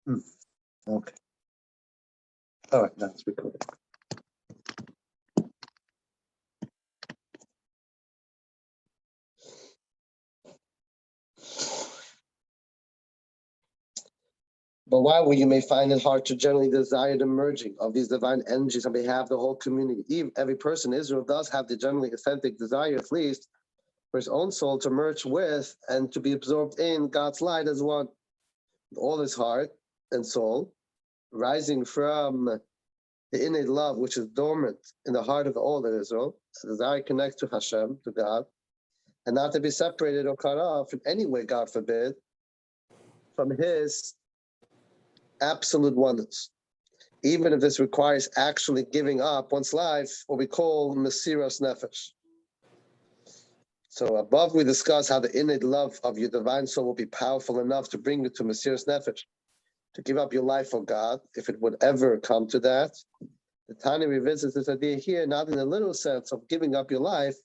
Hmm. Okay. All right, that's recorded. But while you may find it hard to generally desire the merging of these divine energies on behalf of the whole community, every person in Israel does have the generally authentic desire, at least, for his own soul to merge with and to be absorbed in God's light as one, with all his heart and soul, rising from the innate love which is dormant in the heart of all of Israel. So the desire connects to Hashem, to God, and not to be separated or cut off in any way, God forbid, from his absolute oneness. Even if this requires actually giving up one's life, what we call Mesiras Nefesh. So above we discuss how the innate love of your divine soul will be powerful enough to bring you to Mesiras Nefesh, to give up your life for God, if it would ever come to that. The Tanya revisits this idea here, not in the literal sense of giving up your life,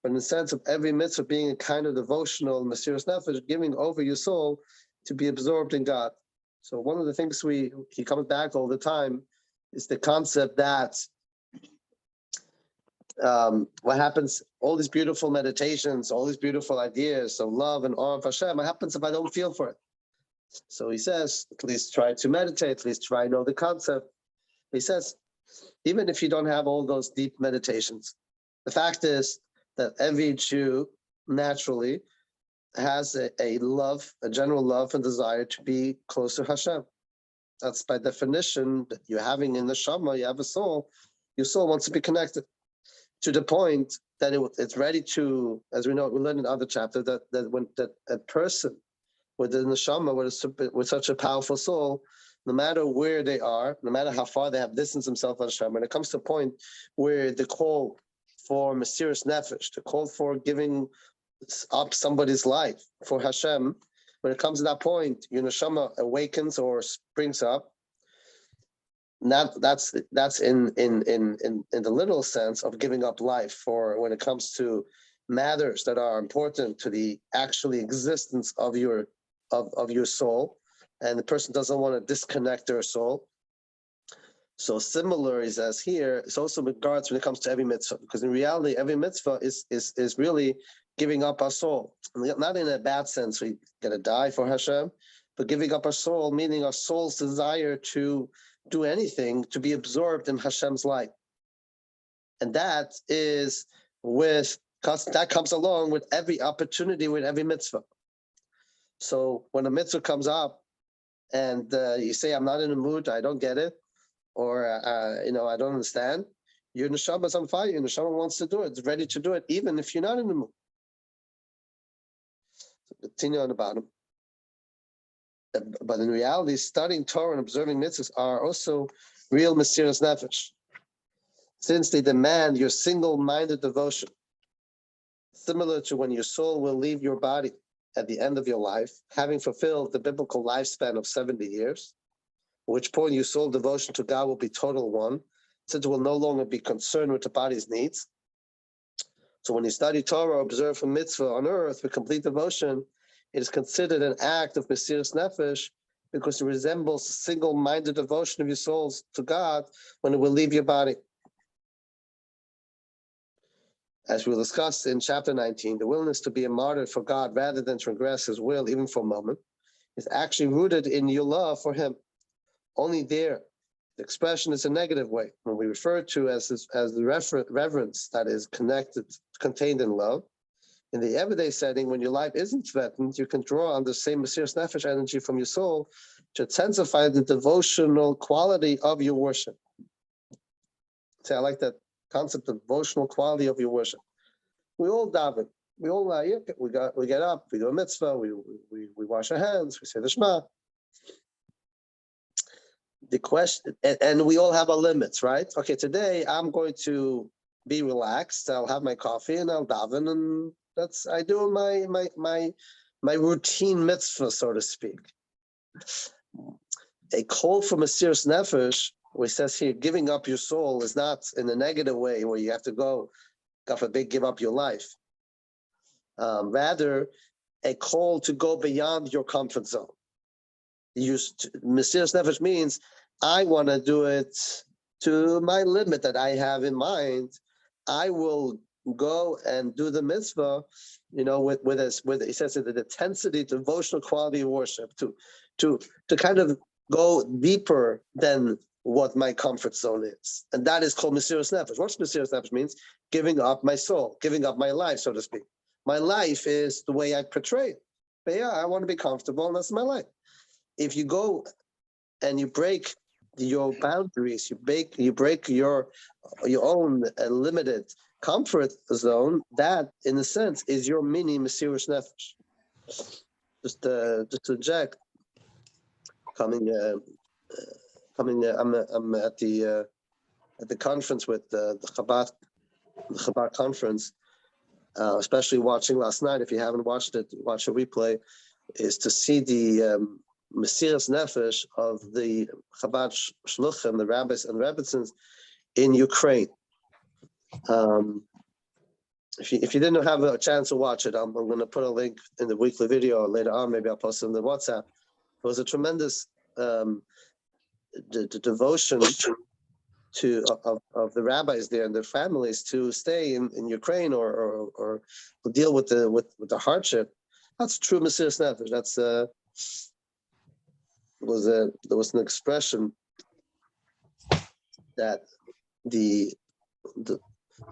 but in the sense of every mitzvah being a kind of devotional Mesiras Nefesh, giving over your soul to be absorbed in God. So one of the things he comes back all the time is the concept that what happens, all these beautiful meditations, all these beautiful ideas of love and awe of Hashem, what happens if I don't feel for it? So he says, at least try to meditate, at least try to know the concept. He says, even if you don't have all those deep meditations, the fact is that every Jew naturally has a love, a general love and desire to be close to Hashem. That's by definition that you're having in the Shama, you have a soul, your soul wants to be connected to the point that it's ready to, as we know, we learned in other chapter, that when that a person with the neshama, with such a powerful soul, no matter where they are, no matter how far they have distanced themselves from Hashem, when it comes to a point where the call for Mesiras Nefesh, the call for giving up somebody's life for Hashem, when it comes to that point, your neshama awakens or springs up. That's in the literal sense of giving up life for when it comes to matters that are important to the actually existence of your soul, and the person doesn't want to disconnect their soul. So similar is as here, it's also with regards when it comes to every mitzvah, because in reality, every mitzvah is really giving up our soul, not in a bad sense, we gotta die for Hashem, but giving up our soul, meaning our soul's desire to do anything, to be absorbed in Hashem's light. And that comes along with every opportunity, with every mitzvah. So when a mitzvah comes up and you say, I'm not in the mood, I don't get it, or I don't understand, your neshama's on fire, your neshama wants to do it, it's ready to do it, even if you're not in the mood. So continue on the bottom. But in reality, studying Torah and observing mitzvahs are also real Mesiras Nefesh, since they demand your single-minded devotion, similar to when your soul will leave your body at the end of your life, having fulfilled the biblical lifespan of 70 years, at which point your soul devotion to God will be total one, since it will no longer be concerned with the body's needs. So when you study Torah or observe a mitzvah on earth with complete devotion, it is considered an act of Mesiras Nefesh because it resembles a single-minded devotion of your souls to God when it will leave your body. As we'll discuss in chapter 19, the willingness to be a martyr for God rather than transgress his will, even for a moment, is actually rooted in your love for him. Only there, the expression is a negative way, when we refer to as the reverence that is contained in love. In the everyday setting, when your life isn't threatened, you can draw on the same Mesiras Nefesh energy from your soul to intensify the devotional quality of your worship. See, I like that concept of devotional quality of your worship. We all daven. We all we get up, we do a mitzvah, we wash our hands, we say the Shema. The question, and we all have our limits, right? Okay, today I'm going to be relaxed. I'll have my coffee and I'll daven, and I do my routine mitzvah, so to speak. A call for Mesiras Nefesh, which says here, giving up your soul, is not in a negative way where you have to go, God forbid, give up your life. Rather, a call to go beyond your comfort zone. Mesiras Nefesh means I want to do it to my limit that I have in mind. I will go and do the mitzvah, with he says the intensity, devotional quality of worship, to kind of go deeper than what my comfort zone is, and that is called Mesiras Nefesh. What's Mesiras Nefesh means? Giving up my soul, giving up my life, so to speak. My life is the way I portray it. But yeah, I want to be comfortable, and that's my life. If you go and you break your boundaries, you break your own limited comfort zone, that in a sense is your mini Mesiras Nefesh. Just to inject, I'm at the conference with the Chabad conference, especially watching last night. If you haven't watched it, watch a replay. Is to see the Mesiras Nefesh of the Chabad Shluchim, the rabbis and rebbitzins in Ukraine. If you didn't have a chance to watch it, I'm going to put a link in the weekly video later on. Maybe I'll post it in the WhatsApp. It was a tremendous devotion of the rabbis there and their families to stay in Ukraine or deal with the hardship. That's true Mesiras Nefesh. That's there was an expression that the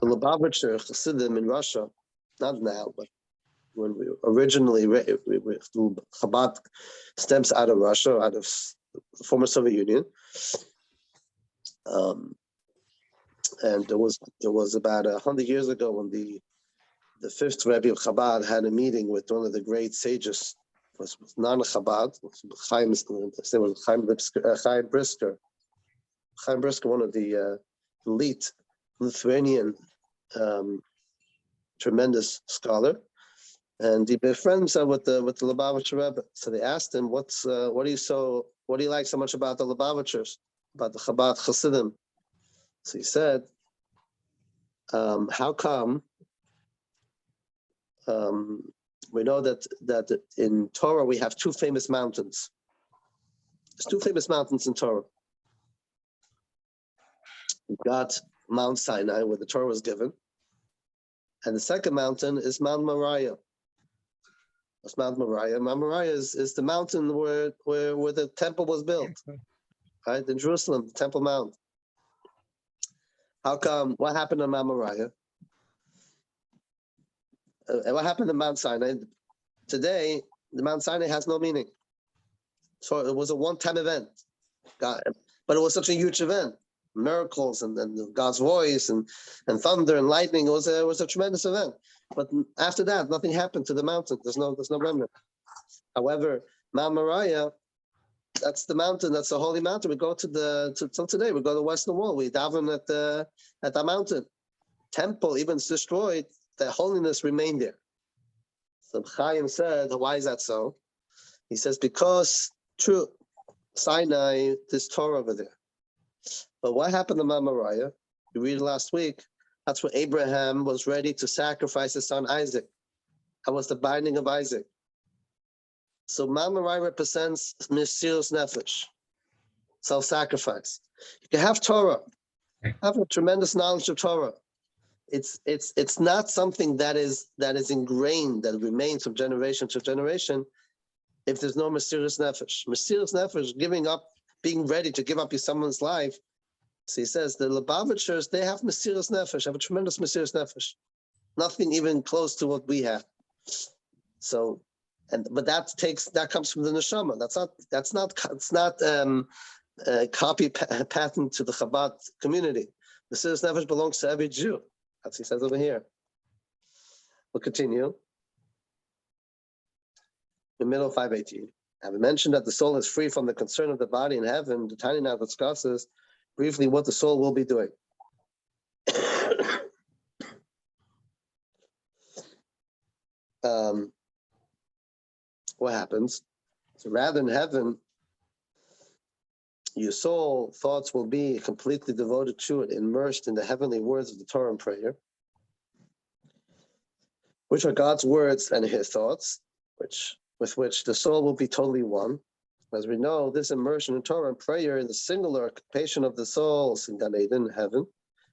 Lubavitcher Chassidim in Russia, not now, but when we originally Chabad stems out of Russia, out of the former Soviet Union, and there was about 100 years ago when the fifth Rebbe of Chabad had a meeting with one of the great sages, was non-Chabad, Chaim Brisker. Chaim Brisker, one of the elite Lithuanian tremendous scholar, and he befriended himself with the Lubavitcher Rebbe. So they asked him, what do you like so much about the Lubavitchers, about the Chabad Chassidim? So he said, how come we know that in Torah we have two famous mountains. There's two famous mountains in Torah. We've got Mount Sinai, where the Torah was given, and the second mountain is Mount Moriah. That's Mount Moriah. Mount Moriah is the mountain where the temple was built, right? In Jerusalem, the Temple Mount. How come? What happened on Mount Moriah? And what happened to Mount Sinai? Today, the Mount Sinai has no meaning. So it was a one-time event, but it was such a huge event. Miracles and God's voice and thunder and lightning. It was a tremendous event. But after that, nothing happened to the mountain. There's no remnant. However, Mount Moriah, that's the mountain. That's the holy mountain. We go till today. We go to the Western Wall. We daven at that mountain. Temple, even destroyed, the holiness remained there. So Chaim said, why is that so? He says, because true, Sinai, there's Torah over there. But what happened to Mount Moriah? We read last week. That's where Abraham was ready to sacrifice his son Isaac. That was the binding of Isaac. So Mount Moriah represents Mesiras Nefesh, self-sacrifice. You can have Torah, have a tremendous knowledge of Torah. It's not something that is ingrained, that remains from generation to generation, if there's no Mesiras Nefesh. Mesiras Nefesh, giving up, being ready to give up someone's life. So he says the Lubavitchers, they have Mesiras Nefesh, have a tremendous Mesiras Nefesh. Nothing even close to what we have. So, but that comes from the neshama. It's not copy patent to the Chabad community. Mesiras Nefesh belongs to every Jew. That's what he says over here. We'll continue. In the middle of 518. Having mentioned that the soul is free from the concern of the body in heaven, the Tanya now discusses briefly what the soul will be doing. What happens? So rather in heaven, your soul thoughts will be completely devoted to it, immersed in the heavenly words of the Torah and prayer, which are God's words and his thoughts, with which the soul will be totally one. As we know, this immersion in Torah and prayer in the singular occupation of the souls in Gan Eden, heaven,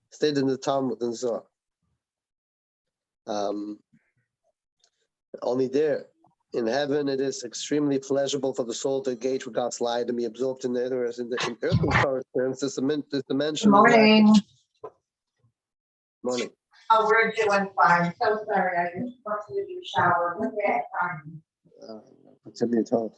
stated in the Talmud and Zohar. Only there, in heaven, it is extremely pleasurable for the soul to engage with God's light and be absorbed in it, whereas in earthly Torah experience, this dimension. Good morning. Morning. Oh, we're doing fine. So sorry, I just wanted to do shower. Look at time. What's in the talk?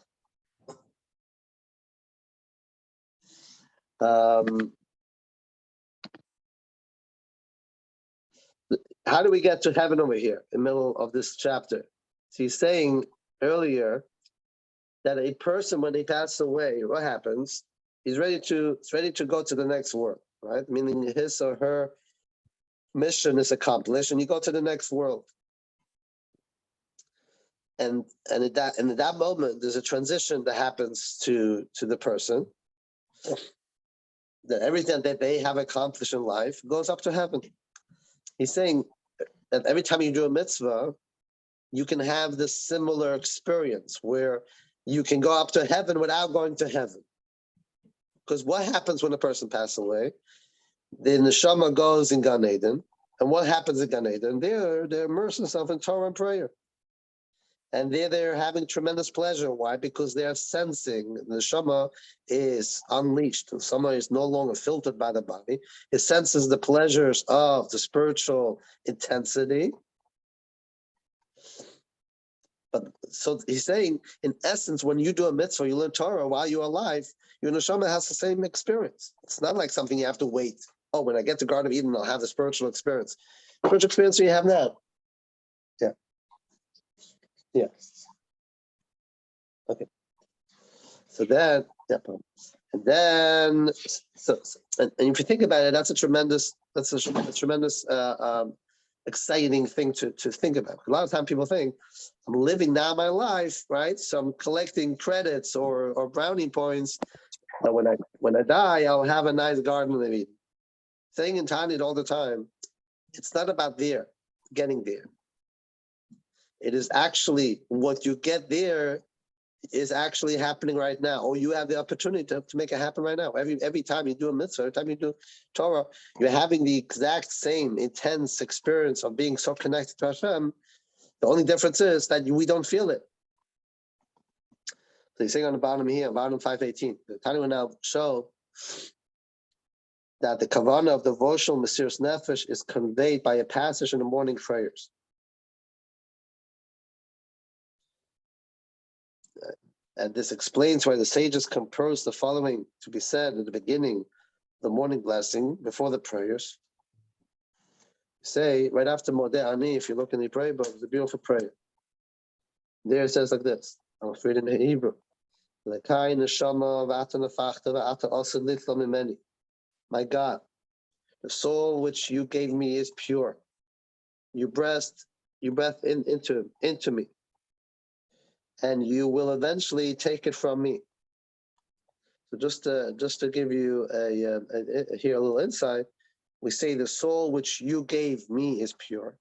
How do we get to heaven over here in the middle of this chapter? So he's saying earlier that a person, when they pass away, what happens? He's ready to go to the next world, right? Meaning his or her mission is accomplished, and you go to the next world. And at that moment, there's a transition that happens to the person. That everything that they have accomplished in life goes up to heaven. He's saying that every time you do a mitzvah, you can have this similar experience where you can go up to heaven without going to heaven. Because what happens when a person passes away? The neshama goes in Gan Eden, and what happens in Gan Eden? They immerse themselves in Torah and prayer. And they're having tremendous pleasure. Why? Because they are sensing the neshama is unleashed. The neshama is no longer filtered by the body. It senses the pleasures of the spiritual intensity. But so he's saying, in essence, when you do a mitzvah, you learn Torah while you're alive, your neshama has the same experience. It's not like something you have to wait. Oh, when I get to Garden of Eden, I'll have the spiritual experience. Spiritual experience you have now. Yeah. Yeah. Okay. So then, yeah. And then, and if you think about it, that's a tremendous exciting thing to think about. A lot of times people think, I'm living now my life, right? So I'm collecting credits or brownie points. And when I die, I'll have a nice Garden of Eden. Saying in Tanya all the time, it's not about getting there. It is actually what you get there is actually happening right now, or you have the opportunity to make it happen right now. Every time you do a mitzvah, every time you do Torah, you're having the exact same intense experience of being so connected to Hashem. The only difference is that we don't feel it. So he's saying on the bottom here, bottom 518, the Tanya will now show that the kavanah of devotional Mesiras Nefesh is conveyed by a passage in the morning prayers. And this explains why the sages composed the following to be said at the beginning of the morning blessing before the prayers. Say right after Modeh Ani, if you look in the prayer book, it's a beautiful prayer. There it says like this. I'm afraid in the Hebrew. My God, the soul which you gave me is pure. You breathed into me. And you will eventually take it from me. So just to give you here a little insight, we say the soul which you gave me is pure.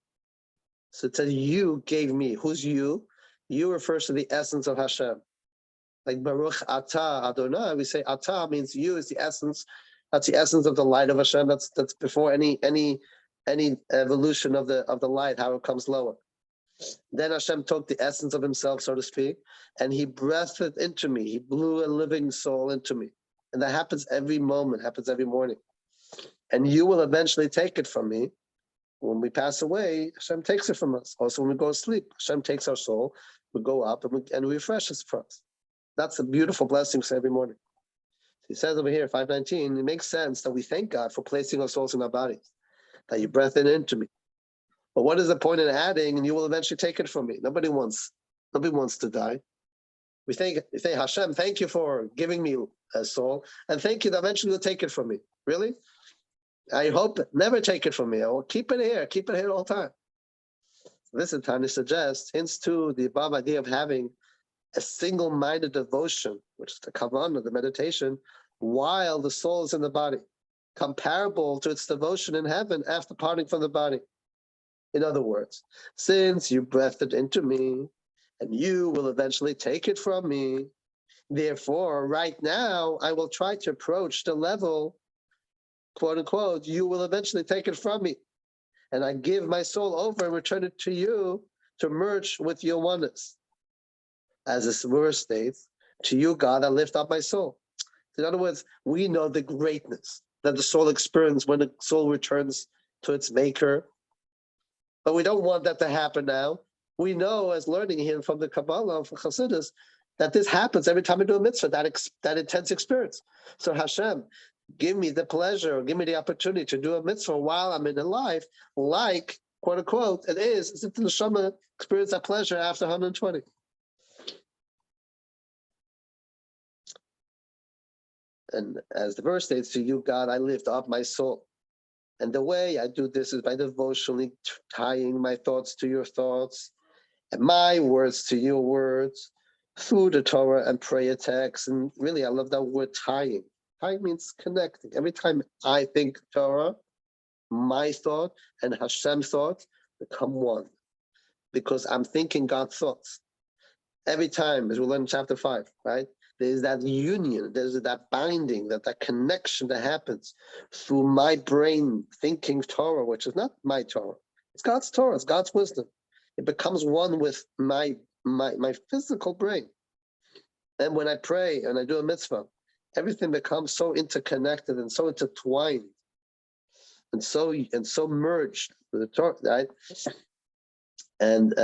So it says you gave me. Who's you? You refers to the essence of Hashem. Like Baruch Atah Adonai, we say Atah means you is the essence. That's the essence of the light of Hashem. That's before any evolution of the light, how it comes lower. Then Hashem took the essence of himself, so to speak, and he breathed it into me. He blew a living soul into me. And that happens every moment, happens every morning. And you will eventually take it from me. When we pass away, Hashem takes it from us. Also, when we go to sleep, Hashem takes our soul, we go up and refreshes for us. That's a beautiful blessing for every morning. He says over here, 519, it makes sense that we thank God for placing our souls in our bodies, that you breathed it into me. But what is the point in adding, and you will eventually take it from me? Nobody wants to die. We say, Hashem, thank you for giving me a soul, and thank you that eventually you'll take it from me. Really? I hope never take it from me. I will keep it here all the time. This in time to suggest, hints to the above idea of having a single-minded devotion, which is the kavanah, the meditation, while the soul is in the body, comparable to its devotion in heaven after parting from the body. In other words, since you breathed it into me, and you will eventually take it from me, Therefore, right now, I will try to approach the level, quote unquote, you will eventually take it from me. And I give my soul over and return it to you to merge with your oneness. As this verse states, to you, God, I lift up my soul. In other words, we know the greatness that the soul experiences when the soul returns to its maker. But we don't want that to happen now. We know, as learning here from the Kabbalah, from Chassidus, that this happens every time I do a mitzvah, that intense experience. So Hashem, give me the pleasure, give me the opportunity to do a mitzvah while I'm in a life, like, quote unquote, it is, as if the neshama experience that pleasure after 120. And as the verse states, to you, God, I lift up my soul. And the way I do this is by devotionally tying my thoughts to your thoughts and my words to your words through the Torah and prayer text. And really, I love that word tying. Tying means connecting. Every time I think Torah, my thought and Hashem's thought become one because I'm thinking God's thoughts. Every time, as we learn in chapter 5, right? There's that union, there's that binding, that connection that happens through my brain thinking Torah, which is not my Torah. It's God's Torah, it's God's wisdom. It becomes one with my physical brain. And when I pray and I do a mitzvah, everything becomes so interconnected and so intertwined and so merged with the Torah, right? And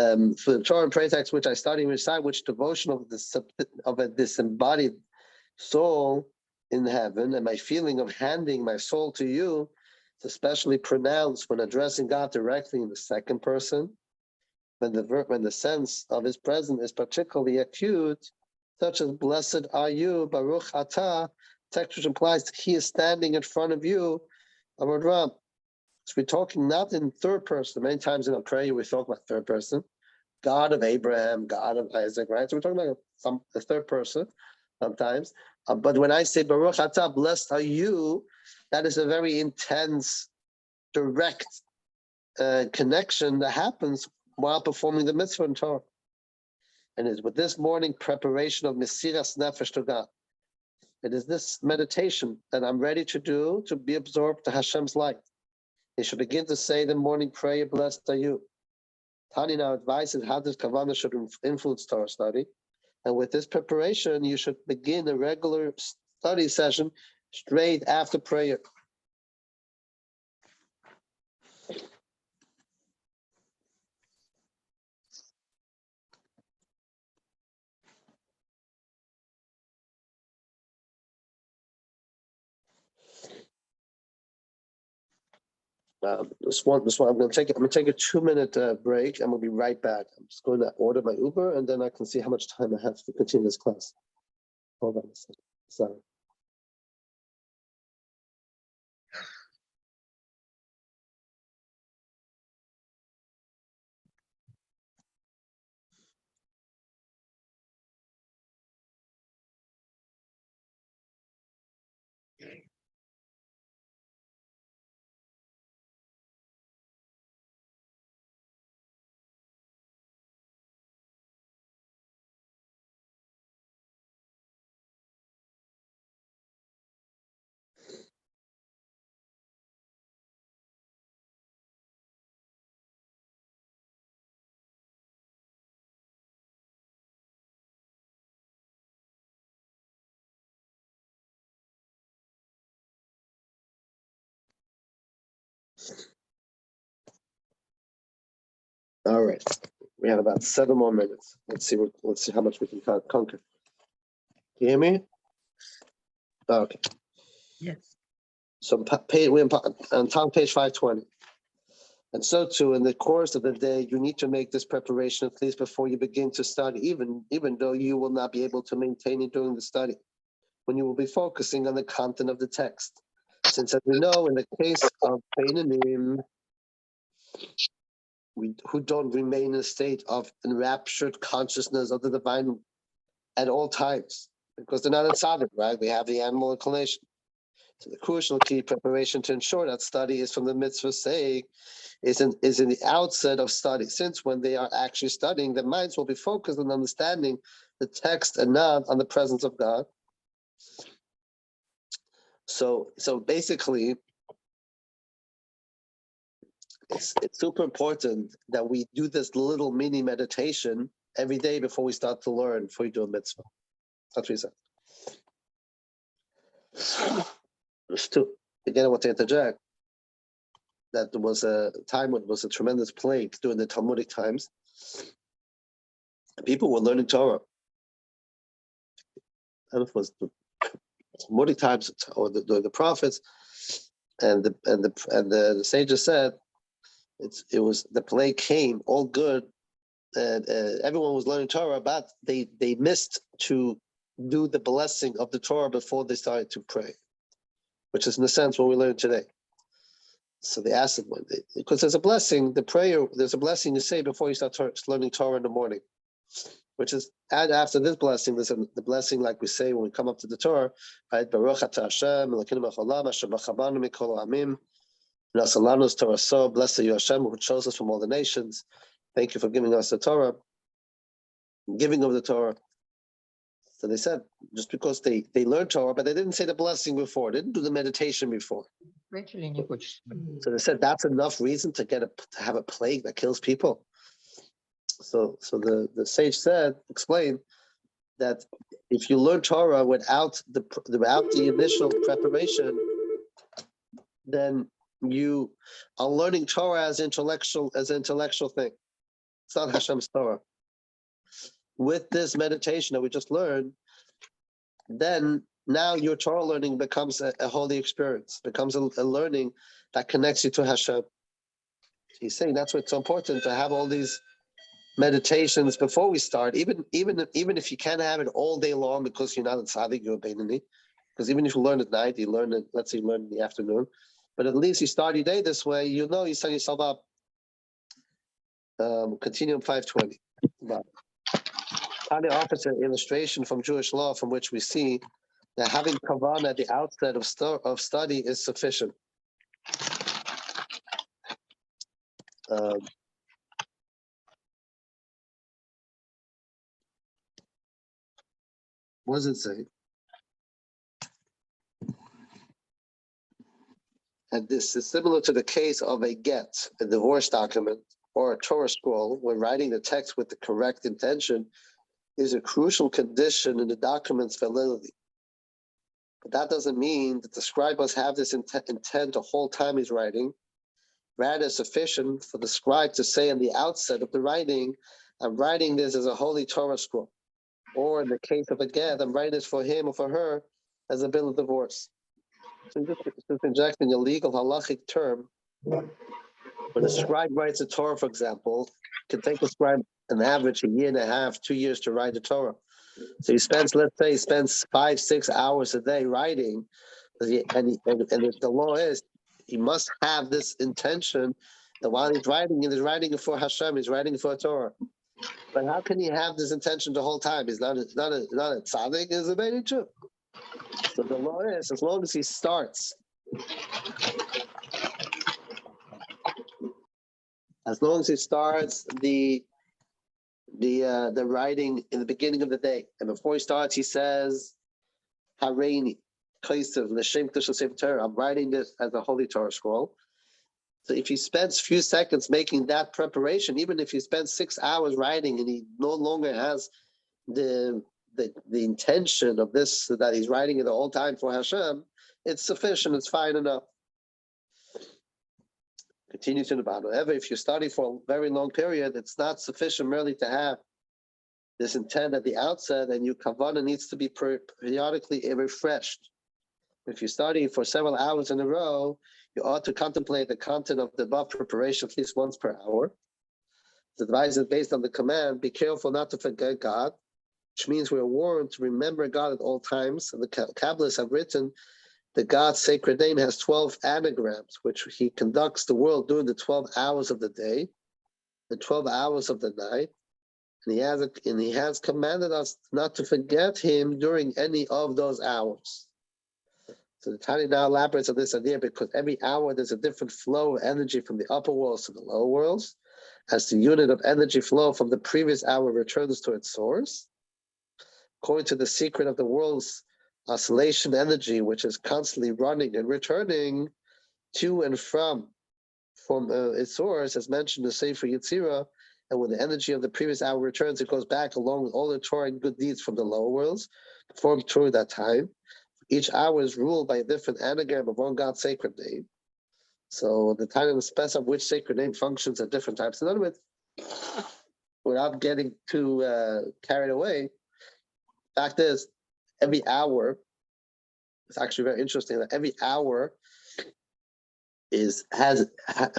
for the Torah and prayer text, which I study and recite, which devotion of a disembodied soul in heaven, and my feeling of handing my soul to you, is especially pronounced when addressing God directly in the second person, when the sense of His presence is particularly acute, such as "Blessed are you, Baruch Atah," text which implies that He is standing in front of you, Amar Ram. So we're talking not in third person. Many times in our prayer, we talk about third person. God of Abraham, God of Isaac, right? So we're talking about the third person sometimes. But when I say Baruch Atah, blessed are you, that is a very intense, direct connection that happens while performing the mitzvah in Torah. And it's with this morning preparation of Mesiras Nefesh to God. It is this meditation that I'm ready to do to be absorbed to Hashem's light. They should begin to say the morning prayer, blessed are you. Tanya now advises how this kavanah should influence Torah study. And with this preparation, you should begin a regular study session straight after prayer. This one, I'm going to take a 2-minute break. I'm going to be right back. I'm just going to order my Uber, and then I can see how much time I have to continue this class. Hold on a second. Sorry. All right. We have about 7 more minutes. Let's see how much we can conquer. Can you hear me? Okay. Yes. So we're on top page 520. And so too, in the course of the day, you need to make this preparation at least before you begin to study, even though you will not be able to maintain it during the study, when you will be focusing on the content of the text. Since, as we know, in the case of Painanim, who don't remain in a state of enraptured consciousness of the divine at all times, because they're not in tzaddik, right? We have the animal inclination. So the crucial key preparation to ensure that study is from the mitzvah's sake is in the outset of study. Since when they are actually studying, their minds will be focused on understanding the text and not on the presence of God. So basically, it's super important that we do this little mini meditation every day before we start to learn, before we do a mitzvah. That's what he said. Again, I want to interject that there was a time when it was a tremendous plague during the Talmudic times. People were learning Torah. I don't know if it was the Talmudic times or the prophets, and the sages said it was the plague came all good, and everyone was learning Torah, but they missed to do the blessing of the Torah before they started to pray, which is in a sense what we learn today. So they asked them, because there's a blessing, there's a blessing you say before you start learning Torah in the morning, which is, and after this blessing, there's the blessing like we say when we come up to the Torah, right? Baruch atah Hashem, Elokeinu melech haolam, asher b'chabanu mikol ha'amim, v'nasa lanu es toraso, blessed are you Hashem, who chose us from all the nations. Thank you for giving us the Torah, giving of the Torah. So they said, just because they learned Torah, but they didn't say the blessing before, they didn't do the meditation before. So they said that's enough reason to have a plague that kills people. So the sage explained that if you learn Torah without the initial preparation, then you are learning Torah as an intellectual thing. It's not Hashem's Torah. With this meditation that we just learned, then now your Torah learning becomes a holy experience, becomes a learning that connects you to Hashem. He's saying that's why it's so important to have all these meditations before we start, even if you can't have it all day long because you're not in tzaddik, you're a beinoni. Because even if you learn at night, you learn it, let's say you learn in the afternoon, but at least you start your day this way, you set yourself up. Continue on 520. Tanya offers an illustration from Jewish law from which we see that having kavanah at the outset of study is sufficient. What does it say? And this is similar to the case of a get, a divorce document, or a Torah scroll, when writing the text with the correct intention is a crucial condition in the document's validity. But that doesn't mean that the scribe must have this intent the whole time he's writing. Rather, it's sufficient for the scribe to say in the outset of the writing, I'm writing this as a holy Torah scroll. Or in the case of a get, I'm writing this for him or for her as a bill of divorce. So just injecting a legal halachic term. When a scribe writes a Torah, for example, it can take a scribe an average 1.5 years, 2 years to write a Torah. So let's say he spends 5-6 hours a day writing, and the law is he must have this intention that while he's writing it for Hashem, he's writing for a Torah. But how can he have this intention the whole time? He's not a tzaddik, he's a beinoni too. So the law is, as long as he starts, the writing in the beginning of the day, and before he starts, he says, "Hareini, Kaisav, L'Shem Kedusha Torah." I'm writing this as a holy Torah scroll. So if he spends a few seconds making that preparation, even if he spends 6 hours writing and he no longer has the intention of this, that he's writing it the whole time for Hashem, it's sufficient, it's fine enough. Continue to the bottom. However, if you study for a very long period, it's not sufficient merely to have this intent at the outset, and your kavanah needs to be periodically refreshed. If you study for several hours in a row, you ought to contemplate the content of the above preparation at least once per hour. The advice is based on the command, be careful not to forget God, which means we're warned to remember God at all times. And the Kabbalists have written that God's sacred name has 12 anagrams, which he conducts the world during the 12 hours of the day, the 12 hours of the night. And he has commanded us not to forget him during any of those hours. So the Tanya now elaborates on this idea because every hour there's a different flow of energy from the upper worlds to the lower worlds. As the unit of energy flow from the previous hour returns to its source, according to the secret of the world's oscillation energy, which is constantly running and returning to and from its source, as mentioned in the Sefer Yetzirah, and when the energy of the previous hour returns, it goes back along with all the Torah and good deeds from the lower worlds performed during that time. Each hour is ruled by a different anagram of one God's sacred name. So the time specifies which sacred name functions at different times. In other words, without getting too carried away, fact is, every hour, it's actually very interesting that every hour has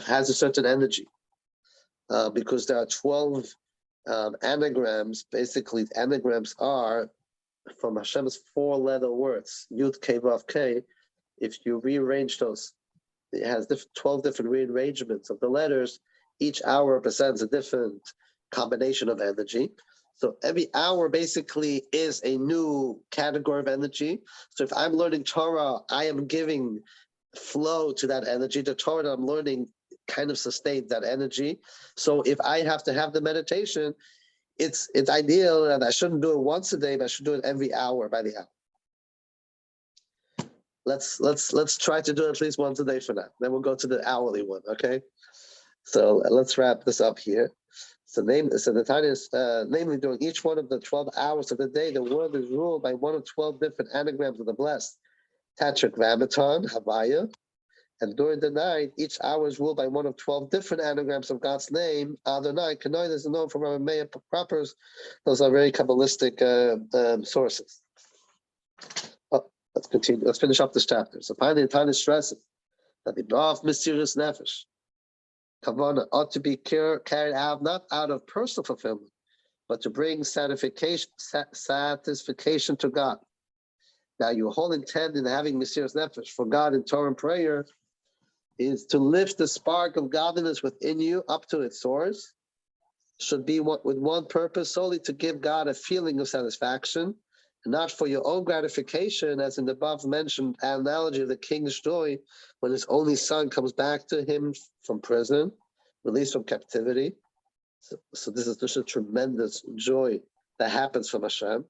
a certain energy because there are 12 anagrams. Basically, anagrams are from Hashem's 4-letter words, Yud K Vav K. If you rearrange those, it has 12 different rearrangements of the letters. Each hour represents a different combination of energy. So every hour basically is a new category of energy. So if I'm learning Torah, I am giving flow to that energy. The Torah that I'm learning kind of sustains that energy. So if I have to have the meditation, it's ideal that I shouldn't do it once a day, but I should do it every hour by the hour. Let's try to do it at least once a day for now. Then we'll go to the hourly one, okay? So let's wrap this up here. So the Tanya is namely during each one of the 12 hours of the day, the world is ruled by one of 12 different anagrams of the blessed. Tetragrammaton, Havaya. And during the night, each hour is ruled by one of 12 different anagrams of God's name. Adonai, Kanoi is known from our Maya propers. Those are very Kabbalistic sources. Let's continue. Let's finish up this chapter. So finally, the Tanya stresses that the Brav mysterious nefesh, Kavanah, ought to be carried out not out of personal fulfillment, but to bring satisfaction to God. Now, your whole intent in having mysterious nefesh for God in Torah and prayer is to lift the spark of godliness within you up to its source. Should be with one purpose, solely to give God a feeling of satisfaction, and not for your own gratification, as in the above mentioned analogy of the king's joy when his only son comes back to him from prison, released from captivity. So this is just a tremendous joy that happens from Hashem.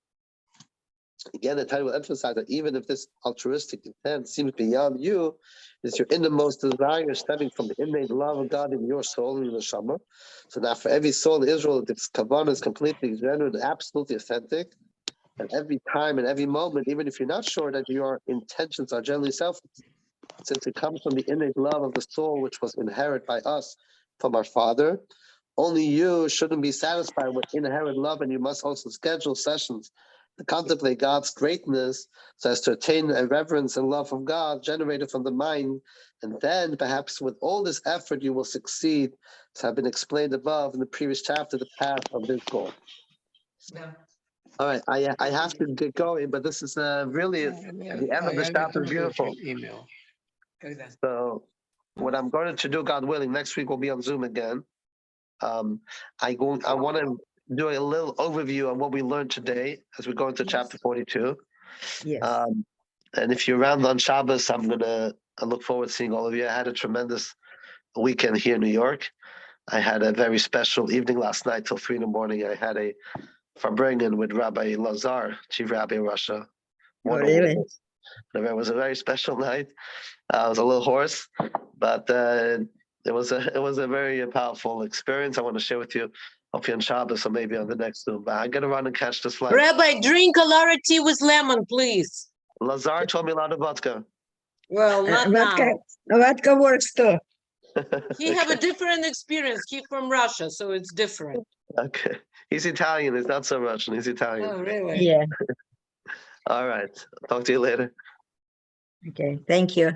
Again, the Tanya will emphasize that even if this altruistic intent seems beyond you, it's your innermost desire stemming from the innate love of God in your soul and in the neshama. So now for every soul in Israel, this kavanah is completely genuine and absolutely authentic. And every time and every moment, even if you're not sure that your intentions are generally selfless, since it comes from the innate love of the soul, which was inherited by us from our Father, only you shouldn't be satisfied with inherent love, and you must also schedule sessions to contemplate God's greatness so as to attain a reverence and love of God generated from the mind. And then perhaps with all this effort, you will succeed, as have been explained above in the previous chapter, the path of this goal. Yeah. All right, I have to get going, but this is really at the end of this chapter is beautiful. Email. So what I'm going to do, God willing, next week we'll be on Zoom again. I want to do a little overview on what we learned today as we go into chapter 42. Yes. And if you're around on Shabbos, I look forward to seeing all of you. I had a tremendous weekend here in New York. I had a very special evening last night till 3 a.m. I had a Farbrengen with Rabbi Lazar, Chief Rabbi of Russia. Oh, really? It was a very special night. I was a little hoarse, but it was a very powerful experience. I want to share with you. Hopefully on Shabbos or maybe on the next Zoom. But I'm gonna run and catch this flight. Rabbi, drink a lot of tea with lemon, please. Lazar told me a lot of vodka. Well, not now. Vodka works too. He have a different experience. He's from Russia, so it's different. Okay. He's Italian. He's not so Russian. He's Italian. Oh, really? Yeah. All right. Talk to you later. Okay. Thank you.